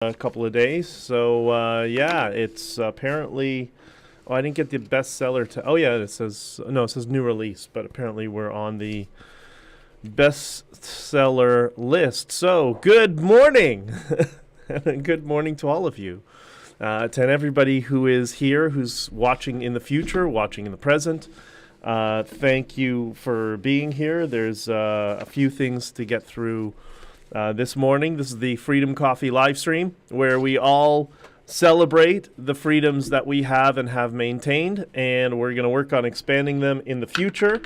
A couple of days. So yeah, it's apparently. Oh, I didn't get the bestseller to. Oh yeah, it says no. It says new release, but apparently we're on the bestseller list. So good morning, good morning to all of you, to everybody who is here, who's watching in the future, watching in the present. Thank you for being here. There's a few things to get through. This morning, this is the Freedom Coffee live stream where we all celebrate the freedoms that we have and have maintained, and we're going to work on expanding them in the future.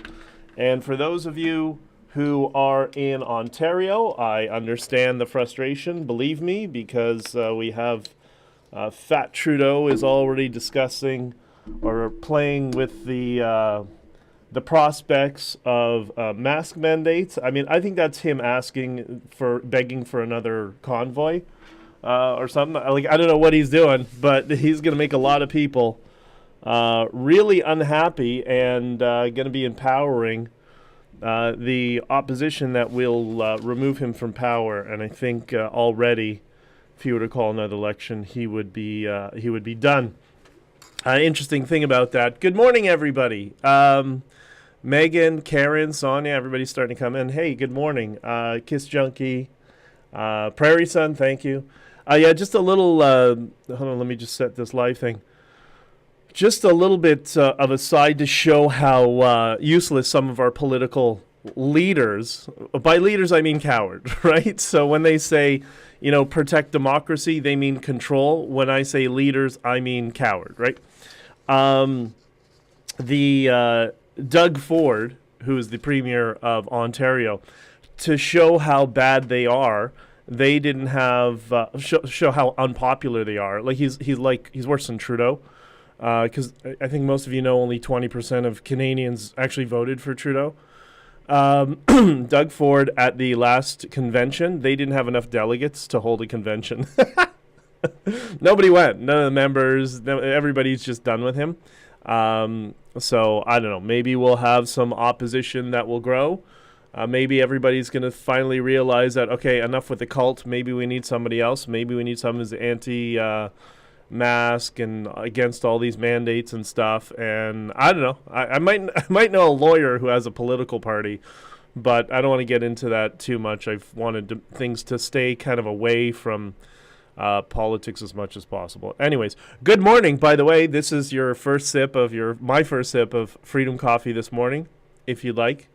And for those of you who are in Ontario, I understand the frustration, believe me, because we have Fat Trudeau is already discussing or playing with the prospects of mask mandates. I mean, I think that's him begging for another convoy or something. Like, I don't know what he's doing, but he's going to make a lot of people really unhappy and going to be empowering the opposition that will remove him from power. And I think already, if he were to call another election, he would be done. Interesting thing about that. Good morning, everybody. Megan, Karen, Sonia, everybody's starting to come in. Hey, good morning. Kiss Junkie, Prairie Sun, thank you. Yeah, just a little, hold on, let me just set this live thing. Just a little bit of a side to show how useless some of our political leaders, by leaders I mean coward, right? So when they say, protect democracy, they mean control. When I say leaders, I mean coward, right? Doug Ford, who is the Premier of Ontario, to show how bad they are, they didn't have show how unpopular they are. Like he's worse than Trudeau, because I think most of you know only 20% of Canadians actually voted for Trudeau. Doug Ford at the last convention, they didn't have enough delegates to hold a convention. Nobody went. None of the members. Everybody's just done with him. So I don't know. Maybe we'll have some opposition that will grow. Maybe everybody's going to finally realize that, okay, enough with the cult. Maybe we need somebody else. Maybe we need someone who's anti-mask and against all these mandates and stuff. And I don't know. I might know a lawyer who has a political party, but I don't want to get into that too much. I've wanted things to stay kind of away from politics as much as possible. Anyways, good morning. By the way, this is my first sip of Freedom Coffee this morning. If you'd like,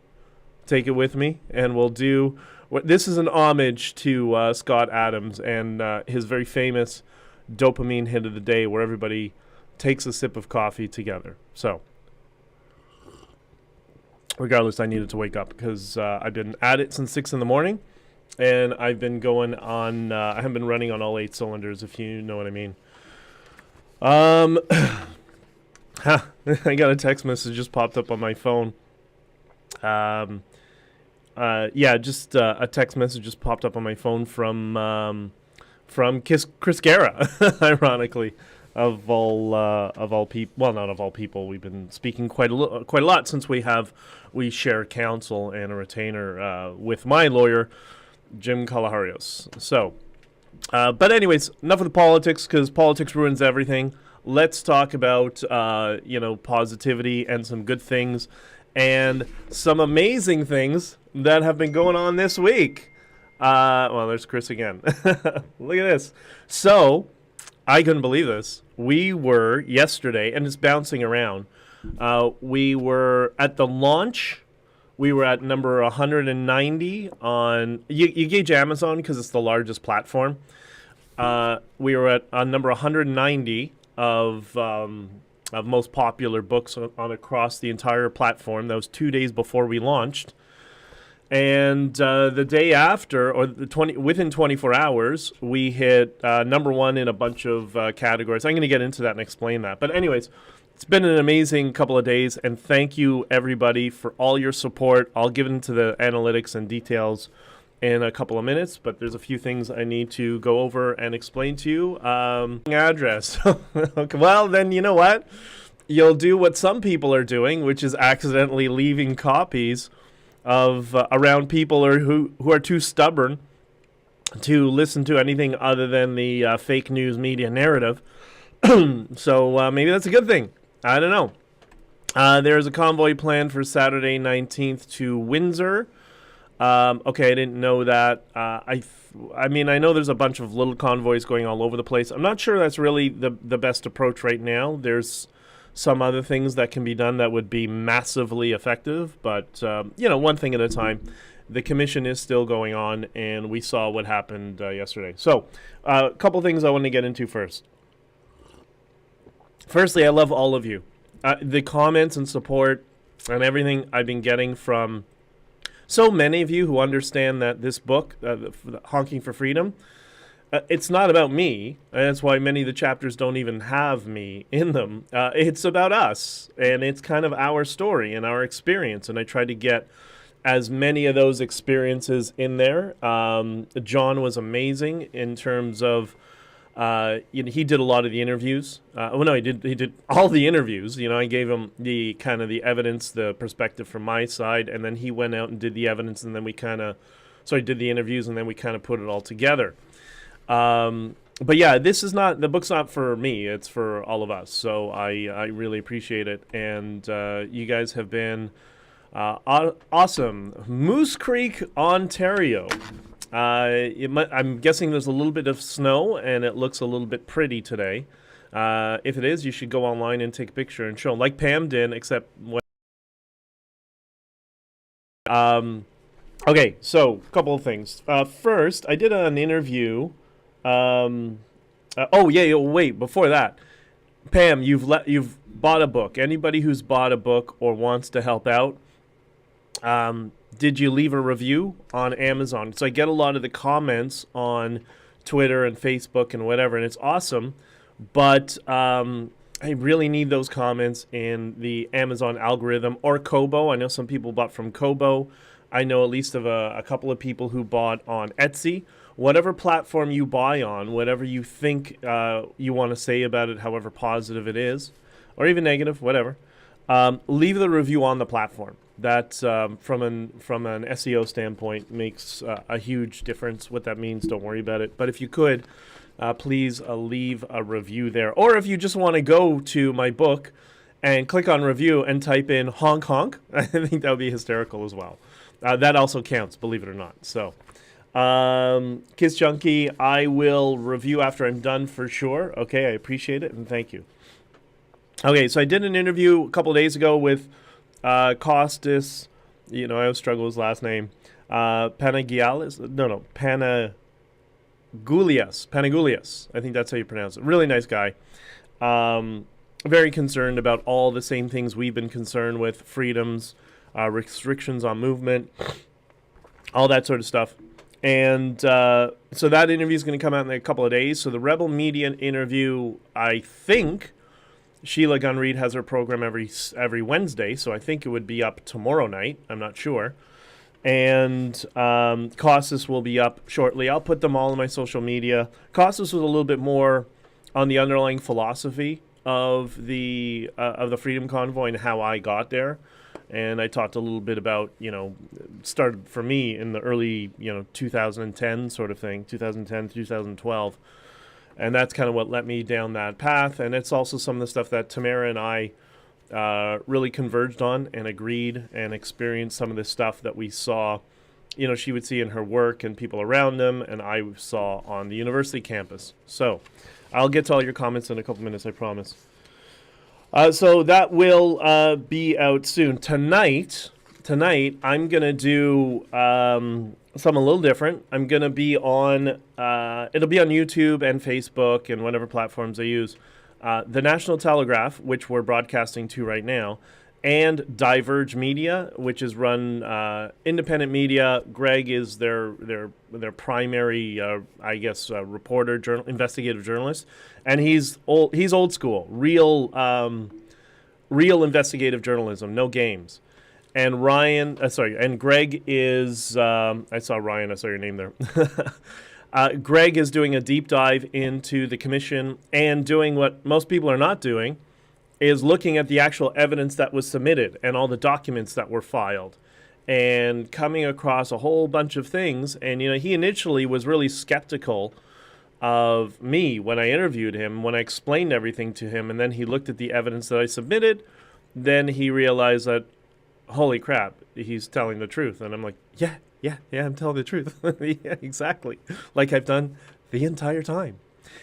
take it with me, and we'll do. This is an homage to Scott Adams and his very famous dopamine hit of the day, where everybody takes a sip of coffee together. So, regardless, I needed to wake up because I've been at it since 6 a.m. And I've been going on, I haven't been running on all 8 cylinders, if you know what I mean. I got a text message just popped up on my phone. Just a text message just popped up on my phone from Chris Guerra, ironically, of all people. Well, not of all people. We've been speaking quite a lot since we share counsel and a retainer with my lawyer, Jim Kalaharios. So, but anyways, enough of the politics, because politics ruins everything. Let's talk about, positivity and some good things and some amazing things that have been going on this week. Well, there's Chris again. Look at this. So, I couldn't believe this. We were yesterday, and it's bouncing around. We were at the launch. We were at number 190 on. You gauge Amazon because it's the largest platform. We were on number 190 of most popular books on across the entire platform. That was 2 days before we launched, and the day after, or within 24 hours, we hit number one in a bunch of categories. I'm going to get into that and explain that. But anyways. It's been an amazing couple of days, and thank you, everybody, for all your support. I'll get into the analytics and details in a couple of minutes, but there's a few things I need to go over and explain to you. Address. Okay, well, then you know what? You'll do what some people are doing, which is accidentally leaving copies of around people who are too stubborn to listen to anything other than the fake news media narrative. So maybe that's a good thing. I don't know. There's a convoy planned for Saturday 19th to Windsor. Okay, I didn't know that. I mean, I know there's a bunch of little convoys going all over the place. I'm not sure that's really the best approach right now. There's some other things that can be done that would be massively effective, but one thing at a time. The commission is still going on, and we saw what happened yesterday. So, a couple things I want to get into first. Firstly, I love all of you. The comments and support and everything I've been getting from so many of you who understand that this book, Honking for Freedom, it's not about me. And that's why many of the chapters don't even have me in them. It's about us, and it's kind of our story and our experience. And I tried to get as many of those experiences in there. John was amazing in terms of, he did a lot of the interviews. He did all the interviews. I gave him the kind of the evidence, the perspective from my side, and then he went out and did the evidence, and then did the interviews, and then we kind of put it all together. But yeah, the book's not for me, it's for all of us. So I really appreciate it. And you guys have been awesome. Moose Creek, Ontario. I'm guessing there's a little bit of snow, and it looks a little bit pretty today. If it is, you should go online and take a picture and show them, like Pam did, except when... Okay, so a couple of things. First, I did an interview. Wait, before that, Pam, you've bought a book. Anybody who's bought a book or wants to help out, did you leave a review on Amazon? So I get a lot of the comments on Twitter and Facebook and whatever, and it's awesome. But I really need those comments in the Amazon algorithm or Kobo. I know some people bought from Kobo. I know at least of a couple of people who bought on Etsy. Whatever platform you buy on, whatever you think you want to say about it, however positive it is, or even negative, whatever, leave the review on the platform. That, from an SEO standpoint, makes a huge difference. What that means, don't worry about it. But if you could, please leave a review there. Or if you just want to go to my book and click on review and type in honk honk, I think that would be hysterical as well. That also counts, believe it or not. So, Kiss Junkie, I will review after I'm done for sure. Okay, I appreciate it, and thank you. Okay, so I did an interview a couple of days ago with Costas, I always struggle with his last name, Panagulias, I think that's how you pronounce it. Really nice guy. Very concerned about all the same things we've been concerned with, freedoms, restrictions on movement, all that sort of stuff. And so that interview is going to come out in a couple of days. So the Rebel Media interview, I think Sheila Gunn-Reid has her program every Wednesday, so I think it would be up tomorrow night. I'm not sure. And Costas will be up shortly. I'll put them all on my social media. Costas was a little bit more on the underlying philosophy of the Freedom Convoy and how I got there. And I talked a little bit about, started for me in the early, 2010 sort of thing, 2010, 2012. And that's kind of what led me down that path. And it's also some of the stuff that Tamara and I really converged on and agreed and experienced some of the stuff that we saw, she would see in her work and people around them, and I saw on the university campus. So I'll get to all your comments in a couple minutes, I promise. So that will be out soon. Tonight, I'm going to do something a little different. I'm going to be on, it'll be on YouTube and Facebook and whatever platforms I use. The National Telegraph, which we're broadcasting to right now, and Diverge Media, which is run independent media. Greg is their primary, reporter, investigative journalist, and he's old school, real investigative journalism, no games. And Greg is, I saw your name there. Greg is doing a deep dive into the commission and doing what most people are not doing, is looking at the actual evidence that was submitted and all the documents that were filed and coming across a whole bunch of things. And, he initially was really skeptical of me when I interviewed him, when I explained everything to him, and then he looked at the evidence that I submitted. Then he realized that, holy crap, he's telling the truth. And I'm like, yeah, I'm telling the truth. Yeah, exactly. Like I've done the entire time.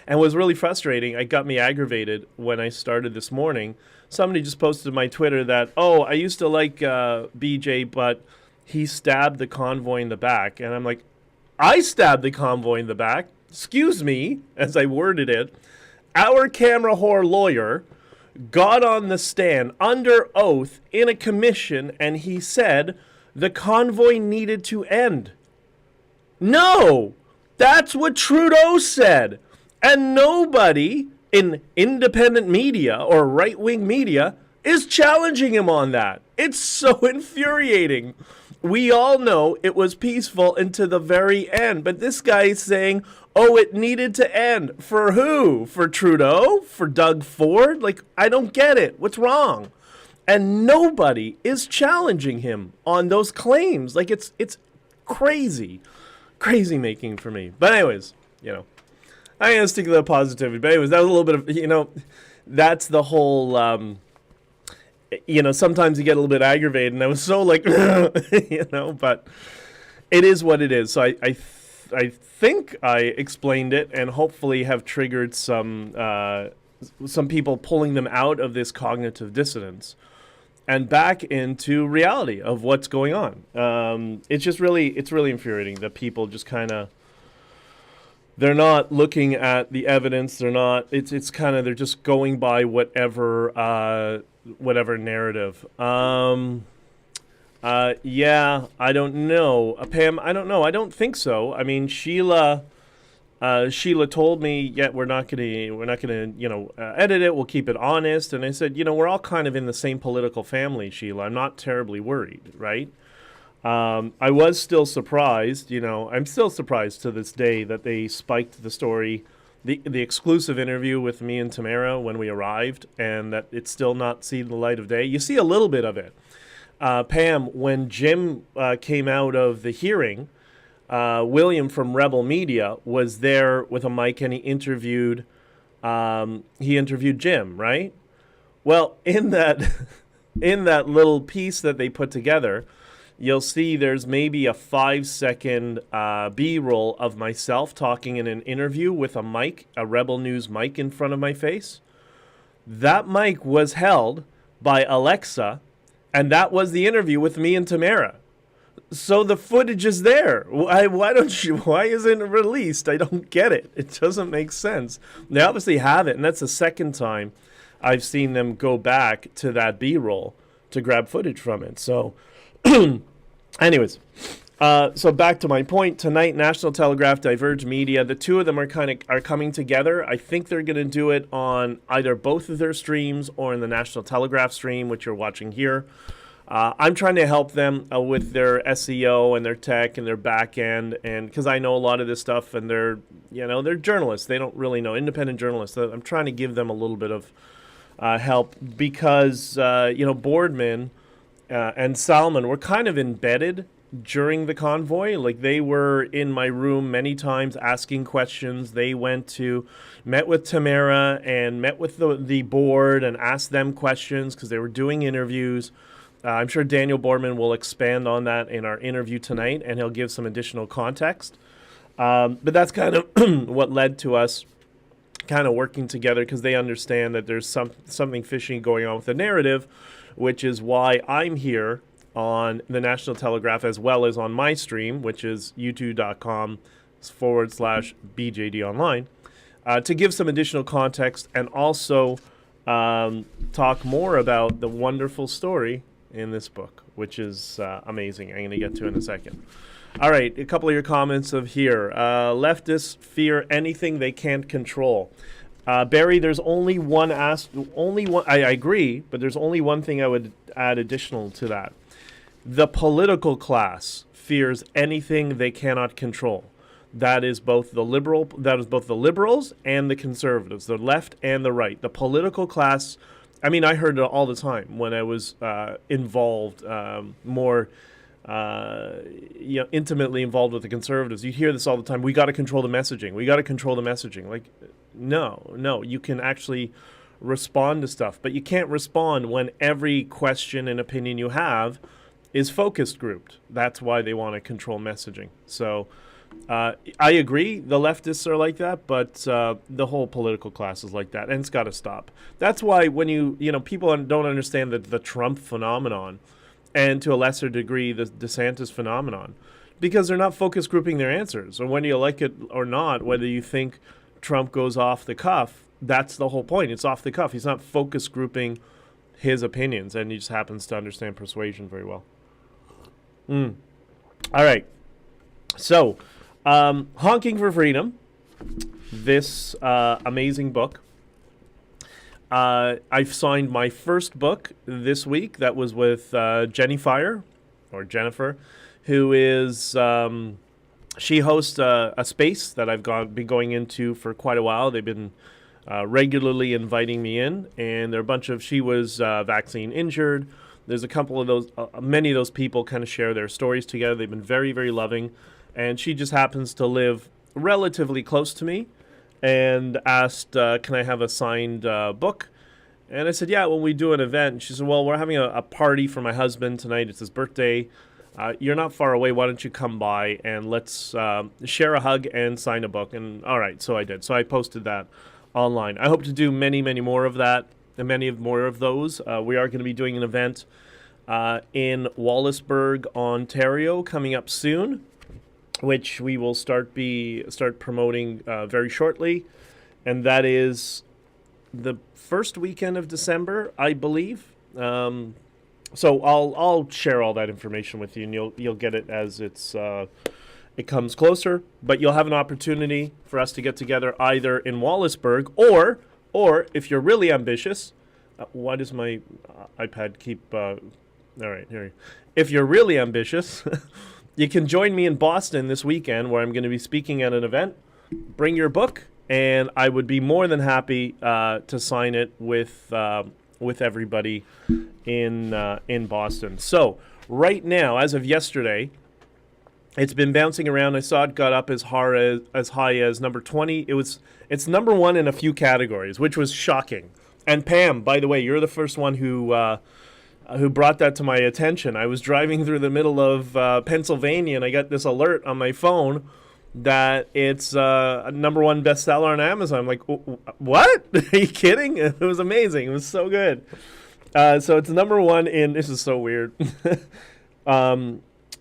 And what was really frustrating, it got me aggravated when I started this morning. Somebody just posted on my Twitter that, I used to like BJ, but he stabbed the convoy in the back. And I'm like, I stabbed the convoy in the back? Excuse me, as I worded it. Our camera whore lawyer got on the stand under oath in a commission, and he said the convoy needed to end. No! That's what Trudeau said. And nobody in independent media or right-wing media is challenging him on that. It's so infuriating. We all know it was peaceful until the very end. But this guy is saying, it needed to end. For who? For Trudeau? For Doug Ford? Like, I don't get it. What's wrong? And nobody is challenging him on those claims. Like, it's crazy. Crazy making for me. But anyways, I'm going to stick to the positivity. But anyways, that was a little bit of, that's the whole, sometimes you get a little bit aggravated. And I was so like, but it is what it is. So I think I explained it and hopefully have triggered some people pulling them out of this cognitive dissonance and back into reality of what's going on. It's really infuriating that people just kind of, they're not looking at the evidence. They're not, it's kind of, they're just going by whatever narrative. Yeah, I don't know. Pam, I don't know. I don't think so. I mean, Sheila told me, yeah, we're not gonna, edit it. We'll keep it honest. And I said, we're all kind of in the same political family, Sheila. I'm not terribly worried, right? I was still surprised, I'm still surprised to this day that they spiked the story, the exclusive interview with me and Tamara when we arrived, and that it's still not seen the light of day. You see a little bit of it. Pam, when Jim came out of the hearing, William from Rebel Media was there with a mic, and he interviewed Jim, right? Well, in that little piece that they put together, you'll see there's maybe a 5-second B-roll of myself talking in an interview with a mic, a Rebel News mic in front of my face. That mic was held by Alexa, and that was the interview with me and Tamara. So the footage is there. Why isn't it released? I don't get it. It doesn't make sense. They obviously have it, and that's the second time I've seen them go back to that B-roll to grab footage from it. So anyways, so back to my point. Tonight, National Telegraph, Diverge Media, the two of them are coming together. I think they're going to do it on either both of their streams or in the National Telegraph stream, which you're watching here. I'm trying to help them with their SEO and their tech and their back end, and because I know a lot of this stuff, and they're journalists. They don't really know, independent journalists. I'm trying to give them a little bit of help because Boardman and Salman were kind of embedded during the convoy. Like, they were in my room many times asking questions. They met with Tamara and met with the board and asked them questions because they were doing interviews. I'm sure Daniel Boardman will expand on that in our interview tonight, and he'll give some additional context. But that's kind of what led to us kind of working together, because they understand that there's something fishy going on with the narrative, which is why I'm here on the National Telegraph as well as on my stream, which is youtube.com/BJDonline, to give some additional context and also talk more about the wonderful story in this book, which is amazing. I'm going to get to in a second. All right, a couple of your comments of here. Leftists fear anything they can't control. Barry, there's only one. I agree, but there's only one thing I would add additional to that. The political class fears anything they cannot control. That is both the liberals and the conservatives, the left and the right. The political class. I mean, I heard it all the time when I was involved more intimately involved with the conservatives, you hear this all the time. We got to control the messaging. We got to control the messaging. Like, no, you can actually respond to stuff, but you can't respond when every question and opinion you have is focus grouped. That's why they want to control messaging. So I agree, the leftists are like that, but the whole political class is like that, and it's got to stop. That's why when people don't understand the Trump phenomenon, and to a lesser degree the DeSantis phenomenon, because they're not focus grouping their answers. Or whether you like it or not, whether you think Trump goes off the cuff, that's the whole point. It's off the cuff. He's not focus grouping his opinions, and he just happens to understand persuasion very well. All right. So, Honking for Freedom, this amazing book. I've signed my first book this week. That was with Jennifer, who is she hosts a space that I've been going into for quite a while. They've been regularly inviting me in, and there are a bunch of, she was vaccine injured. There's a couple of those, many of those people kind of share their stories together. They've been very, very loving, and she just happens to live relatively close to me, and asked, can I have a signed book? And I said, yeah, when we do an event. And she said, well, we're having a party for my husband tonight. It's his birthday. You're not far away. Why don't you come by and let's share a hug and sign a book? And all right, so I did. So I posted that online. I hope to do many, many more of that, and more of those. We are going to be doing an event in Wallaceburg, Ontario, coming up soon, which we will start promoting very shortly, and that is the first weekend of December, I believe. So I'll share all that information with you, and you'll get it as it comes closer. But you'll have an opportunity for us to get together either in Wallaceburg or if you're really ambitious. Why does my iPad keep? All right, here. If you're really ambitious. You can join me in Boston this weekend, where I'm going to be speaking at an event. Bring your book, and I would be more than happy to sign it with everybody in Boston. So right now, as of yesterday, it's been bouncing around. I saw it got up as high as number 20. It's number 1 in a few categories, which was shocking. And Pam, by the way, you're the first one who brought that to my attention. I was driving through the middle of Pennsylvania, and I got this alert on my phone that it's a number 1 bestseller on Amazon. I'm like, what? Are you kidding? It was amazing. It was so good. So it's number 1 in, this is so weird,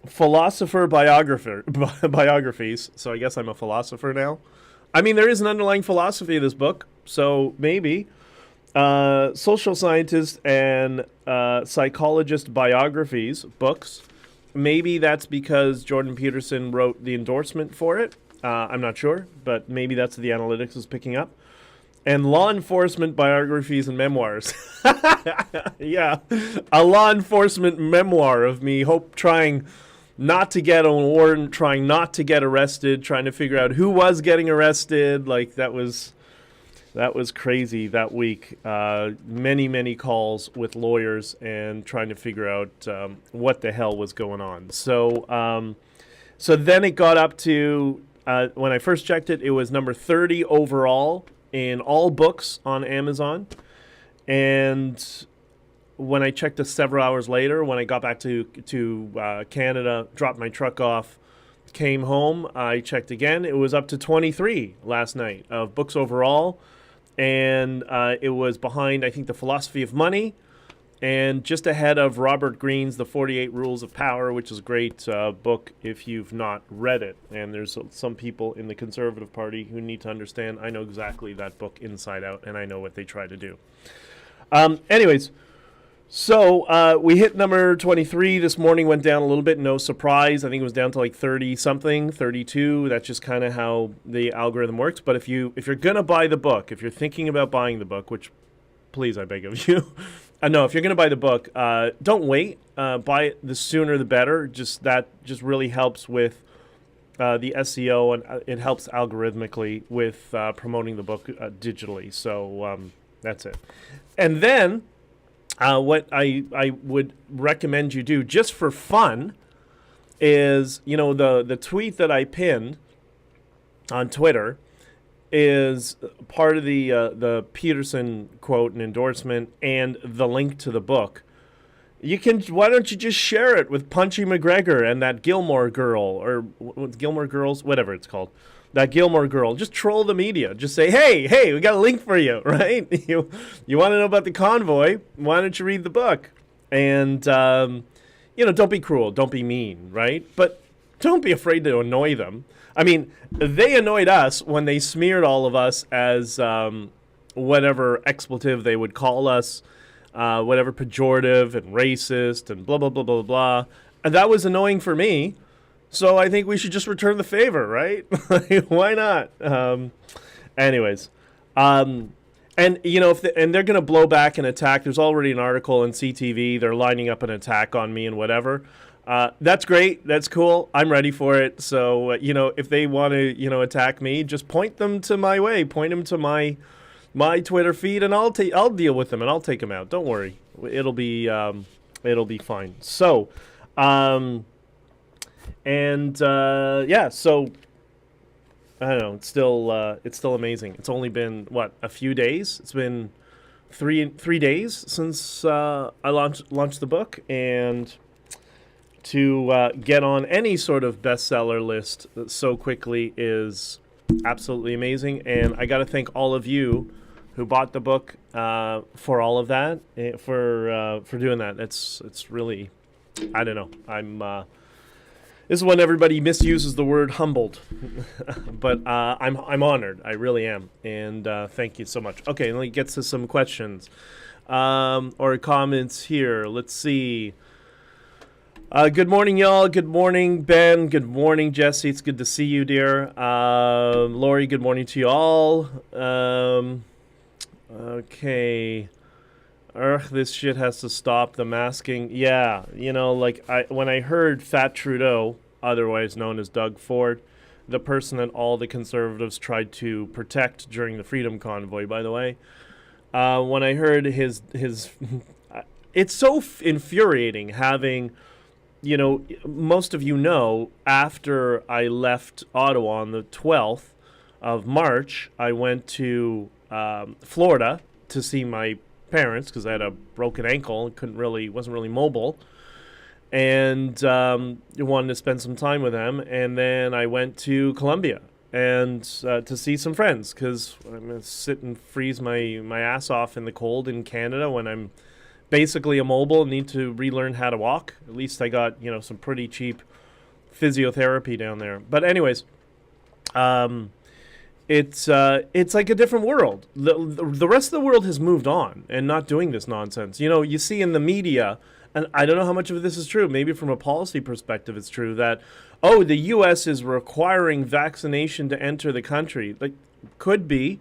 philosopher biographies. So I guess I'm a philosopher now. I mean, there is an underlying philosophy of this book, so maybe. Social scientist and psychologist biographies, books. Maybe that's because Jordan Peterson wrote the endorsement for it. I'm not sure, but maybe that's the analytics is picking up. And law enforcement biographies and memoirs. Yeah, a law enforcement memoir of me trying not to get a warrant, trying not to get arrested, trying to figure out who was getting arrested. Like, that was crazy that week. Many, many calls with lawyers and trying to figure out what the hell was going on. So then it got up to, when I first checked it, it was number 30 overall in all books on Amazon. And when I checked it several hours later, when I got back to Canada, dropped my truck off, came home, I checked again. It was up to 23 last night of books overall. And it was behind, I think, The Philosophy of Money, and just ahead of Robert Greene's The 48 Rules of Power, which is a great book if you've not read it. And there's some people in the Conservative Party who need to understand, I know exactly that book inside out, and I know what they try to do. Anyways, so we hit number 23 this morning, went down a little bit, no surprise. I think it was down to like 30-something, 32. That's just kind of how the algorithm works. But if you're going to buy the book, if you're thinking about buying the book, which please, I beg of you. No, if you're going to buy the book, don't wait. Buy it the sooner the better. That really helps with the SEO, and it helps algorithmically with promoting the book digitally. So that's it. And then what I would recommend you do, just for fun, is, the tweet that I pinned on Twitter is part of the Peterson quote and endorsement and the link to the book. Why don't you just share it with Punchy McGregor and that Gilmore girl, or Gilmore Girls, whatever it's called, that Gilmore girl. Just troll the media. Just say, hey, we got a link for you, right? You want to know about the Convoy? Why don't you read the book? And don't be cruel, don't be mean, right? But don't be afraid to annoy them. I mean, they annoyed us when they smeared all of us as whatever expletive they would call us. Whatever pejorative and racist and blah, blah, blah, blah, blah. And that was annoying for me. So I think we should just return the favor, right? Why not? Anyways. And, if they're going to blow back and attack, there's already an article in CTV. They're lining up an attack on me and whatever. That's great. That's cool. I'm ready for it. So, if they want to, attack me, just point them to my way. Point them to my Twitter feed, and I'll deal with them, and I'll take them out. Don't worry, it'll be fine. So, so I don't know. It's still amazing. It's only been a few days. It's been three days since I launched the book, and to get on any sort of bestseller list so quickly is absolutely amazing. And I got to thank all of you who bought the book for all of that, for doing that. It's really, I don't know. This is when everybody misuses the word humbled, but I'm honored. I really am, and thank you so much. Okay, let me get to some questions or comments here. Let's see. Good morning, y'all. Good morning, Ben. Good morning, Jesse. It's good to see you, dear. Lori, good morning to you all. Okay. This shit has to stop. The masking. Yeah, when I heard Fat Trudeau, otherwise known as Doug Ford, the person that all the conservatives tried to protect during the Freedom Convoy, by the way, when I heard his it's so infuriating having, most of after I left Ottawa on the 12th of March, I went to Florida to see my parents because I had a broken ankle and wasn't really mobile, and wanted to spend some time with them. And then I went to Colombia and to see some friends because I'm gonna sit and freeze my ass off in the cold in Canada when I'm basically immobile and need to relearn how to walk. At least I got some pretty cheap physiotherapy down there. But anyways, it's like a different world. The rest of the world has moved on and not doing this nonsense. You see in the media, and I don't know how much of this is true. Maybe from a policy perspective, it's true that, the U.S. is requiring vaccination to enter the country. Like, could be,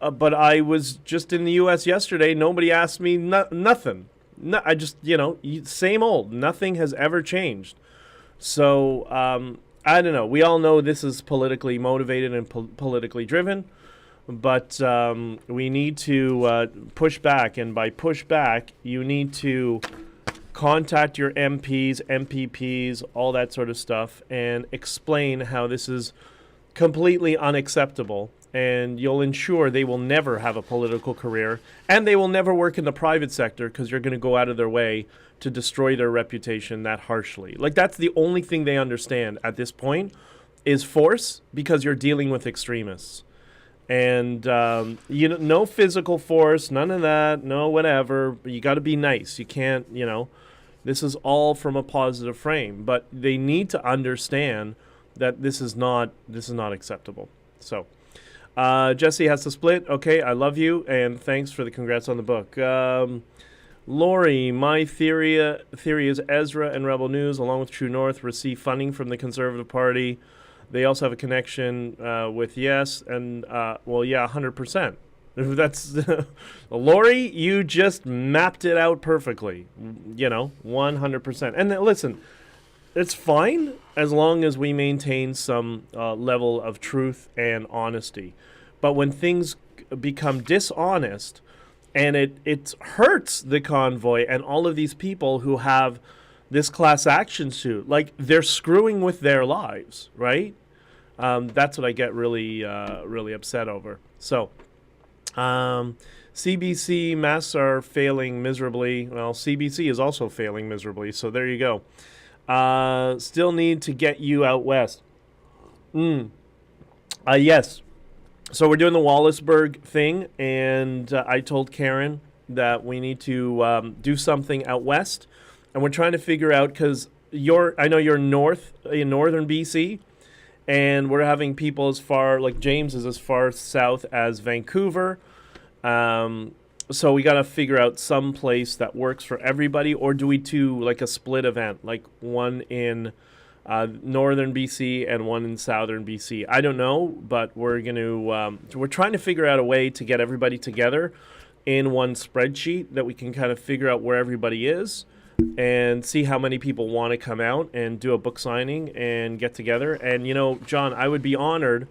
but I was just in the U.S. yesterday. Nobody asked me nothing. No, I just, same old. Nothing has ever changed. So, I don't know. We all know this is politically motivated and politically driven, but we need to push back. And by push back, you need to contact your MPs, MPPs, all that sort of stuff, and explain how this is completely unacceptable. And you'll ensure they will never have a political career, and they will never work in the private sector because you're going to go out of their way to destroy their reputation that harshly. Like, that's the only thing they understand at this point is force, because you're dealing with extremists. And, no physical force, none of that, no whatever. You got to be nice. You can't, this is all from a positive frame. But they need to understand that this is not acceptable. So, Jesse has to split. Okay, I love you, and thanks for the congrats on the book. Lori, my theory is Ezra and Rebel News, along with True North, receive funding from the Conservative Party. They also have a connection with Yes, and 100%. That's Lori, you just mapped it out perfectly. 100%. And listen, it's fine as long as we maintain some level of truth and honesty. But when things become dishonest, and it hurts the Convoy and all of these people who have this class action suit. Like, they're screwing with their lives, right? That's what I get really, really upset over. So, CBC masks are failing miserably. Well, CBC is also failing miserably, so there you go. Still need to get you out west. Yes. So we're doing the Wallaceburg thing, and I told Karen that we need to do something out west, and we're trying to figure out, because I know you're in northern BC, and we're having people as far, like James is as far south as Vancouver. So we got to figure out some place that works for everybody, or do we do like a split event, like one in northern BC and one in southern BC? I don't know, but we're trying to figure out a way to get everybody together in one spreadsheet that we can kind of figure out where everybody is and see how many people want to come out and do a book signing and get together. And, John, I would be honored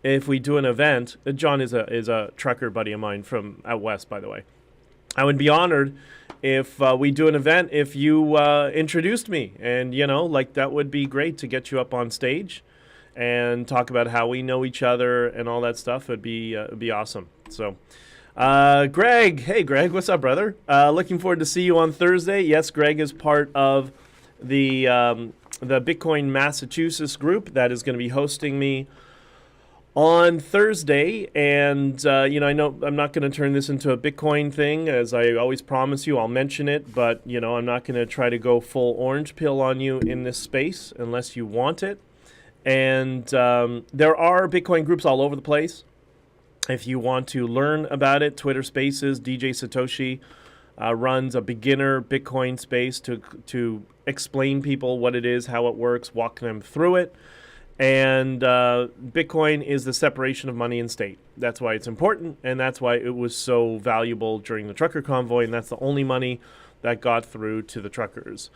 if we do an event. John is a trucker buddy of mine from out west, by the way. I would be honored if we do an event, if you introduced me. And, that would be great to get you up on stage and talk about how we know each other and all that stuff. It'd be awesome. So, Greg. Hey, Greg. What's up, brother? Looking forward to see you on Thursday. Yes, Greg is part of the Bitcoin Massachusetts group that is going to be hosting me on Thursday, and I know I'm not going to turn this into a Bitcoin thing, as I always promise you. I'll mention it, but I'm not going to try to go full orange pill on you in this space unless you want it. And there are Bitcoin groups all over the place. If you want to learn about it, Twitter Spaces, DJ Satoshi runs a beginner Bitcoin space to explain people what it is, how it works, walk them through it. And Bitcoin is the separation of money and state. That's why it's important, and that's why it was so valuable during the trucker convoy, and that's the only money that got through to the truckers.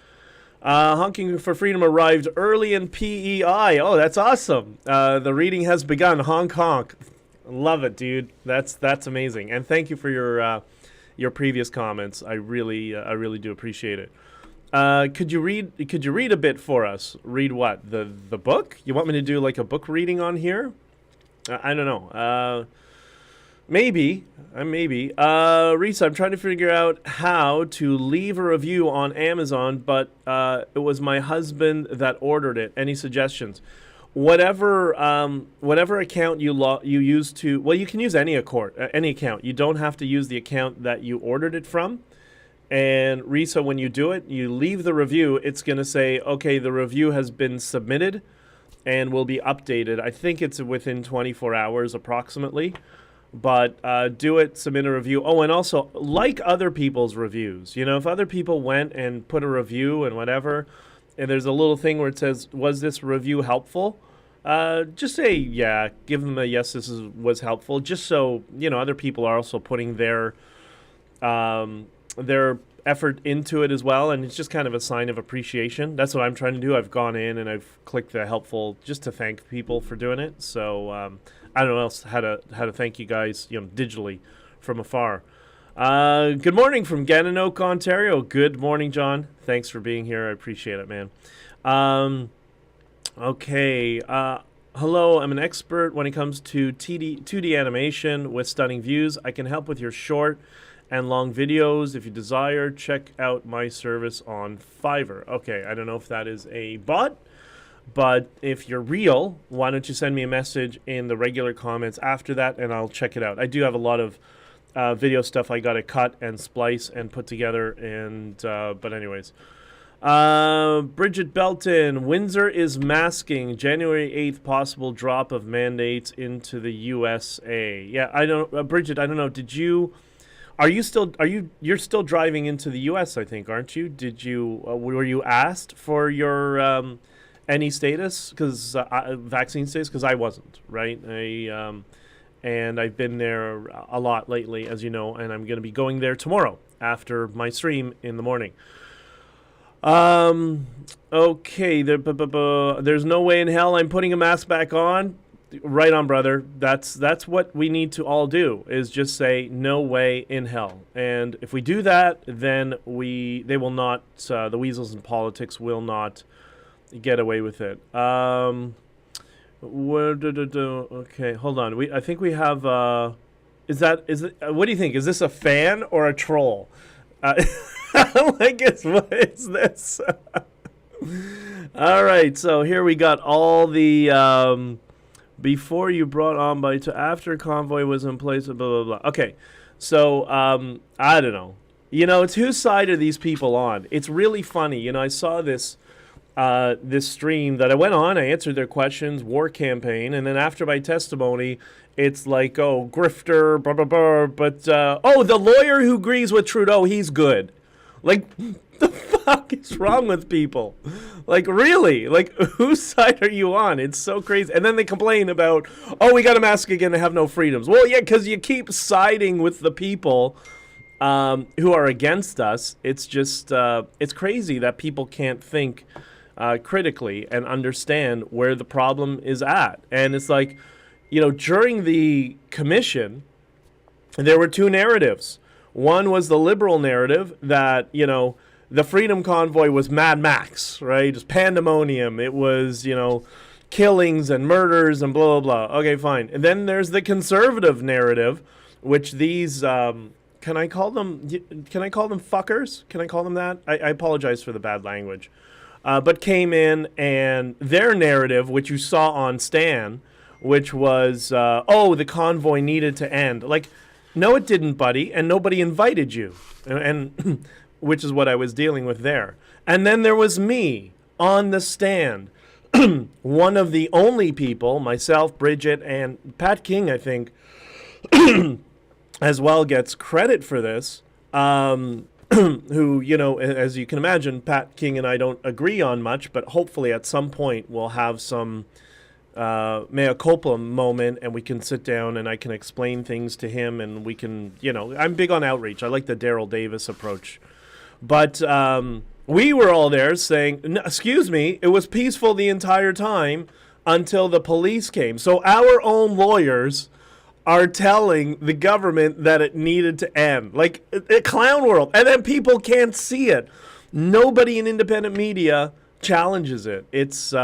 Honking for Freedom arrived early in PEI. Oh, that's awesome. The reading has begun. Honk, honk. Love it, dude. That's amazing. And thank you for your previous comments. I really do appreciate it. Could you read a bit for us? Read what? The book? You want me to do like a book reading on here? I don't know. Maybe. Risa, I'm trying to figure out how to leave a review on Amazon, but it was my husband that ordered it. Any suggestions? Whatever account you use to, well, you can use any account. You don't have to use the account that you ordered it from. And Risa, when you do it, you leave the review. It's going to say, okay, the review has been submitted and will be updated. I think it's within 24 hours approximately. But do it, submit a review. Oh, and also, like other people's reviews. If other people went and put a review and whatever, and there's a little thing where it says, was this review helpful? Just say, yeah, give them a yes, was helpful. Just so, other people are also putting their effort into it as well, and it's just kind of a sign of appreciation. That's what I'm trying to do. I've gone in and I've clicked the helpful just to thank people for doing it. So I don't know else how to thank you guys, digitally from afar. Good morning from Gananoque, Ontario. Good morning, John. Thanks for being here. I appreciate it, man. Okay. Hello, I'm an expert when it comes to 2D animation with stunning views. I can help with your short and long videos. If you desire, check out my service on Fiverr. Okay, I don't know if that is a bot, but if you're real, why don't you send me a message in the regular comments after that, and I'll check it out. I do have a lot of video stuff I got to cut and splice and put together, and but anyways. Brigitte Belton, Windsor is masking. January 8th, possible drop of mandates into the USA. Yeah, I don't, Brigitte, I don't know. You're still driving into the U.S., I think, aren't you? Were you asked for your any status, vaccine status? Because I wasn't, right? And I've been there a lot lately, as you know, and I'm going to be going there tomorrow after my stream in the morning. Okay, there's no way in hell I'm putting a mask back on. Right on, brother. That's what we need to all do, is just say no way in hell. And if we do that, then they will not, the weasels in politics will not get away with it. Okay, hold on. I think we have, what do you think? Is this a fan or a troll? What is this? All right, so here we got all the, before you brought on by to after Convoy was in place, blah, blah, blah. Okay, so, I don't know. It's whose side are these people on? It's really funny. I saw this stream that I went on, I answered their questions, war campaign, and then after my testimony, it's like, oh, grifter, blah, blah, blah, but, the lawyer who agrees with Trudeau, he's good. Like, the fuck is wrong with people? Like, really? Like, whose side are you on? It's so crazy. And then they complain about, oh, we got to mask again and have no freedoms. Well, yeah, because you keep siding with the people who are against us. It's just, it's crazy that people can't think critically and understand where the problem is at. And it's like, during the commission, there were two narratives. One was the liberal narrative that, the Freedom Convoy was Mad Max, right? Just pandemonium. It was, killings and murders and blah, blah, blah. Okay, fine. And then there's the conservative narrative, which these, can I call them fuckers? Can I call them that? I apologize for the bad language. But came in, and their narrative, which you saw on Stan, which was, the convoy needed to end. Like, no, it didn't, buddy, and nobody invited you, and which is what I was dealing with there. And then there was me on the stand, one of the only people, myself, Brigitte, and Pat King, I think, as well gets credit for this, who, as you can imagine, Pat King and I don't agree on much, but hopefully at some point we'll have some mea culpa moment, and we can sit down and I can explain things to him, and we can, I'm big on outreach. I like the Daryl Davis approach. But we were all there saying, no, excuse me, it was peaceful the entire time until the police came. So our own lawyers are telling the government that it needed to end. Like a clown world. And then people can't see it. Nobody in independent media challenges it. It's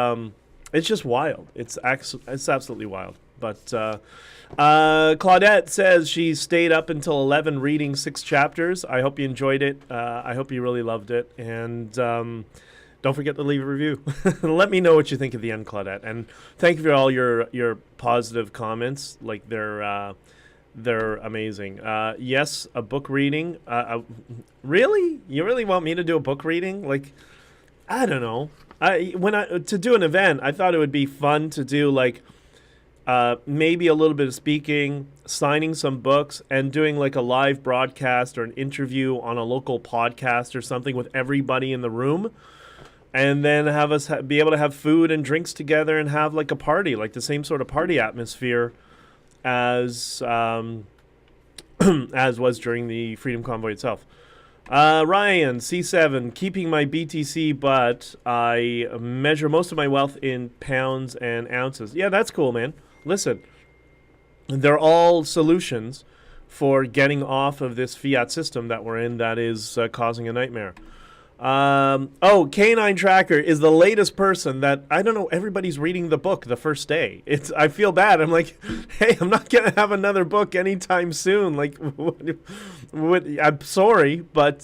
just wild. It's absolutely wild. But Claudette says she stayed up until 11 reading 6 chapters. I hope you enjoyed it. I hope you really loved it. And don't forget to leave a review. Let me know what you think at the end, Claudette. And thank you for all your positive comments. Like they're amazing. Yes, a book reading. Really? You really want me to do a book reading? Like, I don't know. To do an event, I thought it would be fun to do like maybe a little bit of speaking, signing some books, and doing like a live broadcast or an interview on a local podcast or something with everybody in the room, and then have us be able to have food and drinks together and have like a party, like the same sort of party atmosphere as as was during the Freedom Convoy itself. Ryan, C7, keeping my BTC, but I measure most of my wealth in pounds and ounces. Yeah, that's cool, man. Listen, they're all solutions for getting off of this fiat system that we're in that is causing a nightmare. Canine Tracker is the latest person that, I don't know, everybody's reading the book the first day. I feel bad. I'm like, hey, I'm not going to have another book anytime soon. Like, I'm sorry, but,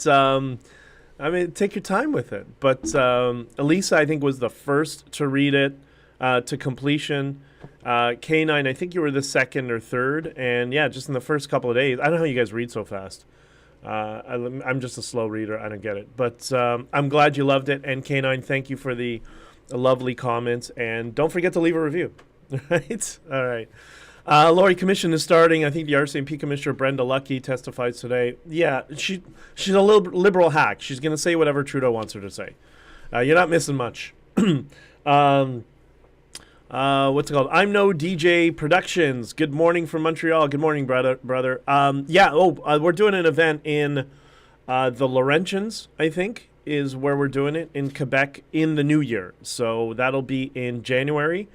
take your time with it. But Elisa, I think, was the first to read it to completion. K9, I think you were the second or third. And, yeah, just in the first couple of days. I don't know how you guys read so fast. I'm just a slow reader. I don't get it. But I'm glad you loved it. And K9, thank you for the lovely comments. And don't forget to leave a review. Right? All right. Lori Commission is starting. I think the RCMP Commissioner Brenda Lucky testifies today. Yeah, she's a liberal hack. She's going to say whatever Trudeau wants her to say. You're not missing much. What's it called? I'm No DJ Productions. Good morning from Montreal. Good morning, brother. We're doing an event in the Laurentians, I think, is where we're doing it, in Quebec in the new year. So that'll be in January.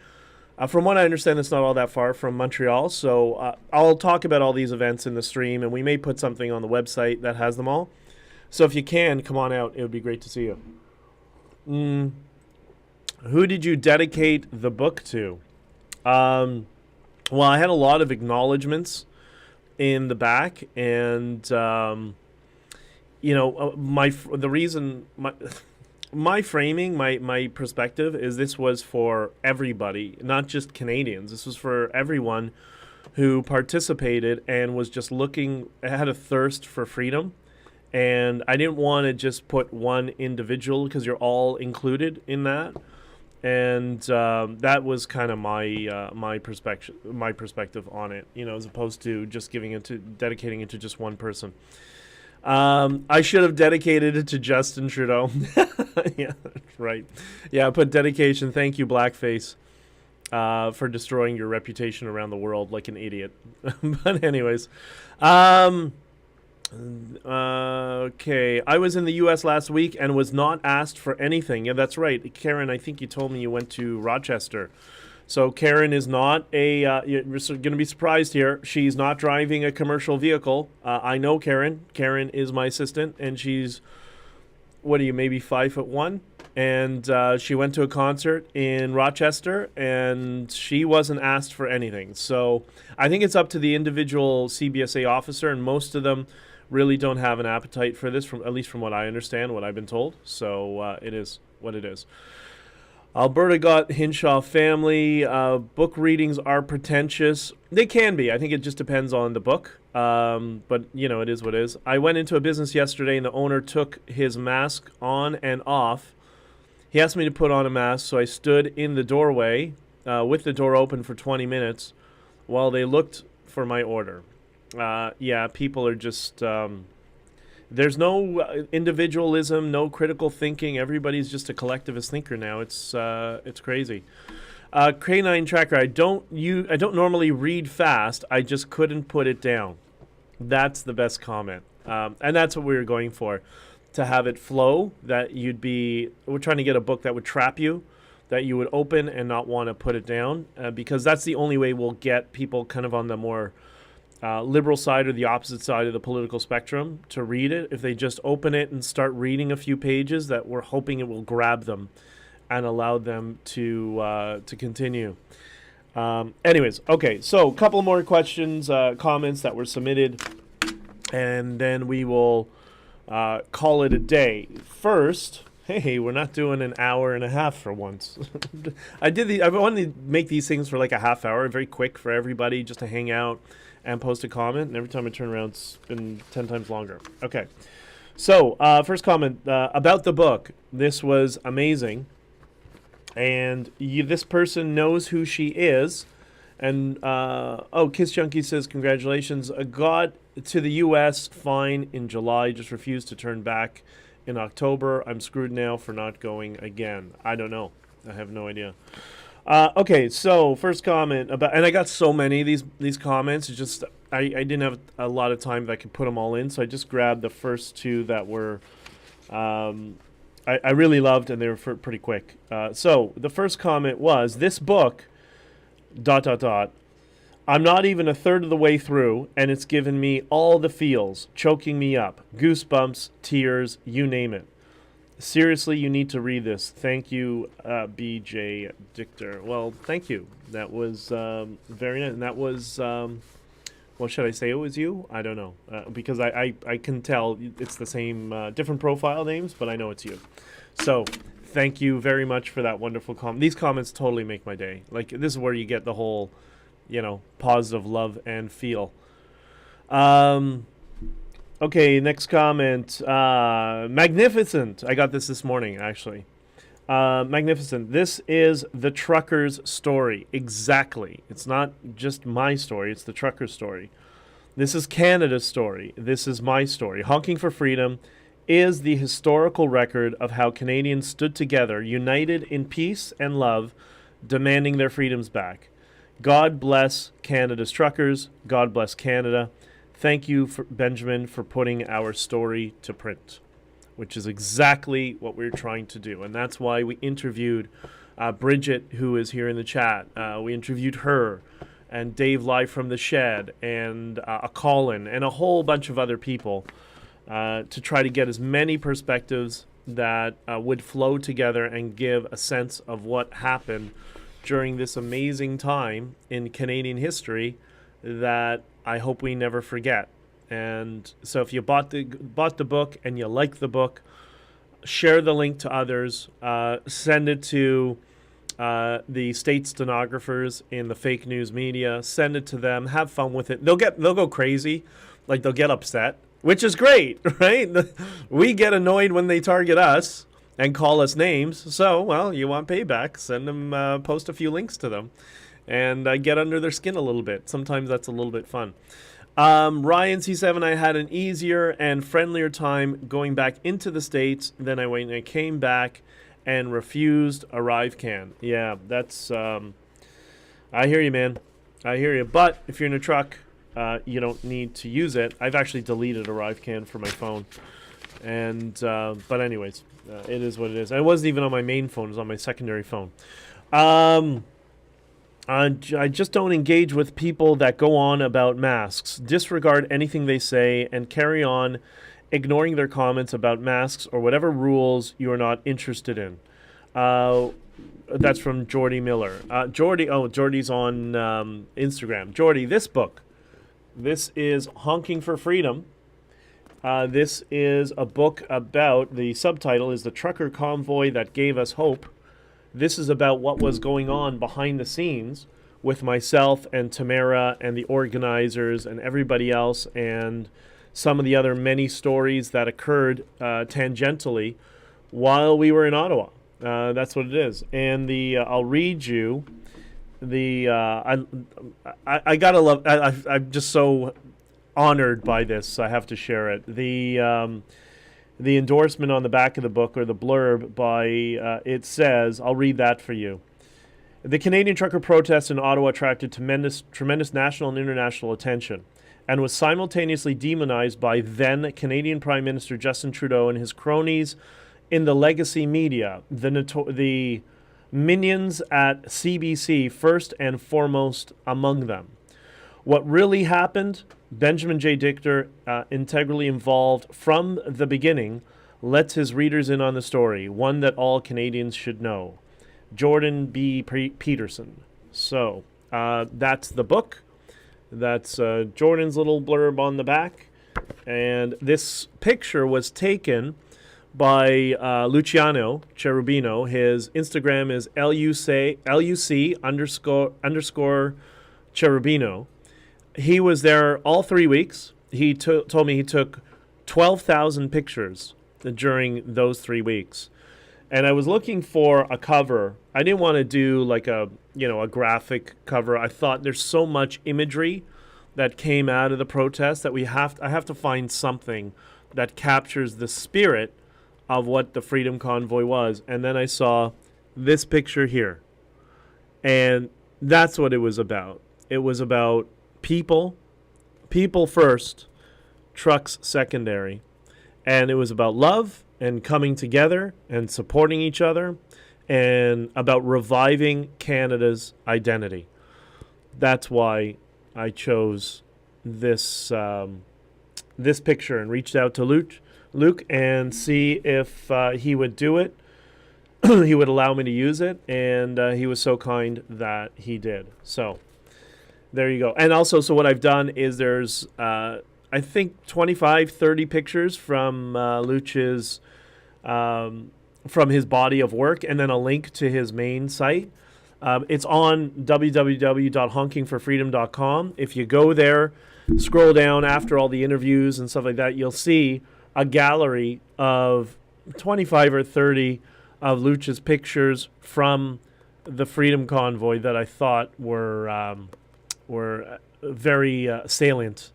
From what I understand, it's not all that far from Montreal. So I'll talk about all these events in the stream, and we may put something on the website that has them all. So if you can, come on out. It would be great to see you. Who did you dedicate the book to? Well, I had a lot of acknowledgments in the back, and my framing, my perspective is this was for everybody, not just Canadians. This was for everyone who participated and was just had a thirst for freedom. And I didn't want to just put one individual because you're all included in that. And that was kind of my perspective on it, as opposed to just dedicating it to just one person. I should have dedicated it to Justin Trudeau. Yeah, right. Yeah, put dedication. Thank you, Blackface, for destroying your reputation around the world like an idiot. But anyways, okay. I was in the U.S. last week and was not asked for anything. Yeah, that's right. Karen, I think you told me you went to Rochester. So Karen is not you're going to be surprised here. She's not driving a commercial vehicle. I know Karen. Karen is my assistant, and she's, maybe 5'1"? And she went to a concert in Rochester, and she wasn't asked for anything. So I think it's up to the individual CBSA officer, and most of them really don't have an appetite for this, at least from what I understand, what I've been told. So it is what it is. Alberta got Hinshaw family. Book readings are pretentious. They can be. I think it just depends on the book. But, it is what it is. I went into a business yesterday, and the owner took his mask on and off. He asked me to put on a mask, so I stood in the doorway with the door open for 20 minutes while they looked for my order. Yeah, people are just... there's no individualism, no critical thinking. Everybody's just a collectivist thinker now. It's crazy. K9 Tracker. I don't normally read fast. I just couldn't put it down. That's the best comment, and that's what we were going for, to have it flow. That we're trying to get a book that would trap you, that you would open and not want to put it down, because that's the only way we'll get people kind of on the more liberal side or the opposite side of the political spectrum to read it. If they just open it and start reading a few pages, that we're hoping it will grab them and allow them to continue. Anyways, okay, so a couple more questions, comments that were submitted, and then we will call it a day. First, hey, we're not doing an hour and a half for once. I wanted to make these things for like a half hour, very quick for everybody, just to hang out and post a comment, and every time I turn around, it's been 10 times longer. Okay, so first comment about the book. This was amazing, and this person knows who she is. And Kiss Junkie says, congratulations. Got to the U.S. fine in July, just refused to turn back in October. I'm screwed now for not going again. I don't know. I have no idea. Okay, so first comment about, and I got so many of these comments. It's just I didn't have a lot of time that I could put them all in, so I just grabbed the first two that were I really loved, and they were pretty quick. So the first comment was, this book ... I'm not even a third of the way through, and it's given me all the feels, choking me up, goosebumps, tears, you name it. Seriously, you need to read this. Thank you, BJdichter. Well, thank you. That was very nice. And that was, well, should I say it was you? I don't know. Because I can tell it's the same, different profile names, but I know it's you. So, thank you very much for that wonderful comment. These comments totally make my day. Like, this is where you get the whole, positive love and feel. Okay, next comment. Magnificent. I got this morning, actually. Magnificent. This is the trucker's story. Exactly. It's not just my story. It's the trucker's story. This is Canada's story. This is my story. Honking for Freedom is the historical record of how Canadians stood together, united in peace and love, demanding their freedoms back. God bless Canada's truckers. God bless Canada. Thank you, Benjamin, for putting our story to print, which is exactly what we're trying to do. And that's why we interviewed Brigitte, who is here in the chat. We interviewed her, and Dave live from the shed, and a Colin, and a whole bunch of other people to try to get as many perspectives that would flow together and give a sense of what happened during this amazing time in Canadian history that I hope we never forget. And so if you bought the book and you like the book, share the link to others, send it to the state stenographers in the fake news media, send it to them, have fun with it. They'll go crazy, like they'll get upset, which is great, right? We get annoyed when they target us and call us names. So, well, you want payback, send them, post a few links to them, and get under their skin a little bit. Sometimes that's a little bit fun. Ryan C7, I had an easier and friendlier time going back into the States than when I came back and refused ArriveCan. Yeah, that's, I hear you, man. I hear you. But if you're in a truck, you don't need to use it. I've actually deleted ArriveCan for my phone. And, but anyways, it is what it is. And it wasn't even on my main phone. It was on my secondary phone. I just don't engage with people that go on about masks, disregard anything they say, and carry on ignoring their comments about masks or whatever rules you are not interested in. That's from Jordy Miller. Jordy's on Instagram. Jordy, this book. This is Honking for Freedom. This is a book about, the subtitle is The Trucker Convoy That Gave Us Hope. This is about what was going on behind the scenes with myself and Tamara and the organizers and everybody else, and some of the other many stories that occurred tangentially while we were in Ottawa. That's what it is. And I'll read you I gotta love. I'm just so honored by this. I have to share it. The endorsement on the back of the book, or the blurb, it says, I'll read that for you. The Canadian trucker protest in Ottawa attracted tremendous national and international attention, and was simultaneously demonized by then Canadian Prime Minister Justin Trudeau and his cronies in the legacy media, the minions at CBC first and foremost among them. What really happened? Benjamin J. Dichter, integrally involved from the beginning, lets his readers in on the story, one that all Canadians should know. Jordan B. Peterson. So, that's the book. That's Jordan's little blurb on the back. And this picture was taken by Luciano Cherubino. His Instagram is LUC Cherubino. He was there all 3 weeks. He told me he took 12,000 pictures during those 3 weeks. And I was looking for a cover. I didn't want to do like a graphic cover. I thought there's so much imagery that came out of the protest that I have to find something that captures the spirit of what the Freedom Convoy was. And then I saw this picture here. And that's what it was about. It was about people first, trucks secondary. And it was about love and coming together and supporting each other, and about reviving Canada's identity. That's why I chose this this picture and reached out to Luke and see if he would do it. He would allow me to use it, and he was so kind that he did. So there you go. And also, so what I've done is there's I think 25, 30 pictures from Luch's from his body of work, and then a link to his main site. It's on www.honkingforfreedom.com. If you go there, scroll down after all the interviews and stuff like that, you'll see a gallery of 25 or 30 of Luch's pictures from the Freedom Convoy that I thought were very salient.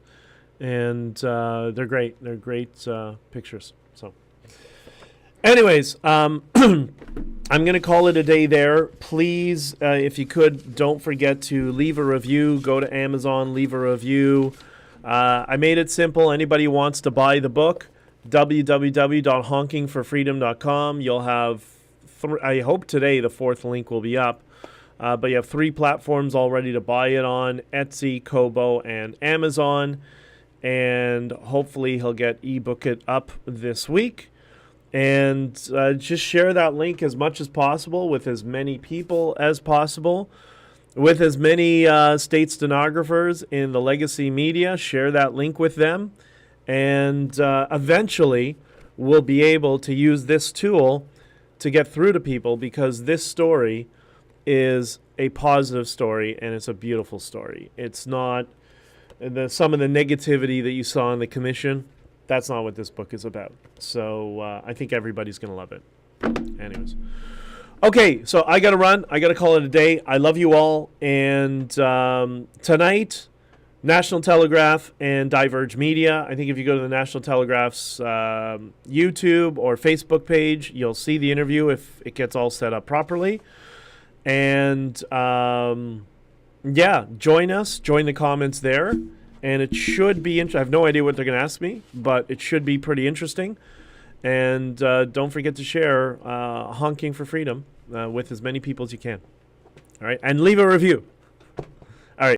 And they're great. They're great pictures. So, anyways, I'm going to call it a day there. Please, if you could, don't forget to leave a review. Go to Amazon, leave a review. I made it simple. Anybody who wants to buy the book, www.honkingforfreedom.com. You'll have I hope today the fourth link will be up. But you have 3 platforms all ready to buy it on: Etsy, Kobo, and Amazon. And hopefully he'll get ebook it up this week. And just share that link as much as possible with as many people as possible. With as many state stenographers in the legacy media, share that link with them. And eventually we'll be able to use this tool to get through to people, because this story is a positive story and it's a beautiful story. It's not some of the negativity that you saw in the commission. That's not what this book is about. So I think everybody's going to love it. Anyways. Okay, so I got to run. I got to call it a day. I love you all. And tonight, National Telegraph and Diverge Media. I think if you go to the National Telegraph's YouTube or Facebook page, you'll see the interview if it gets all set up properly. And yeah, join us. Join the comments there. And it should be interesting. I have no idea what they're going to ask me, but it should be pretty interesting. And don't forget to share Honking for Freedom with as many people as you can. All right, and leave a review.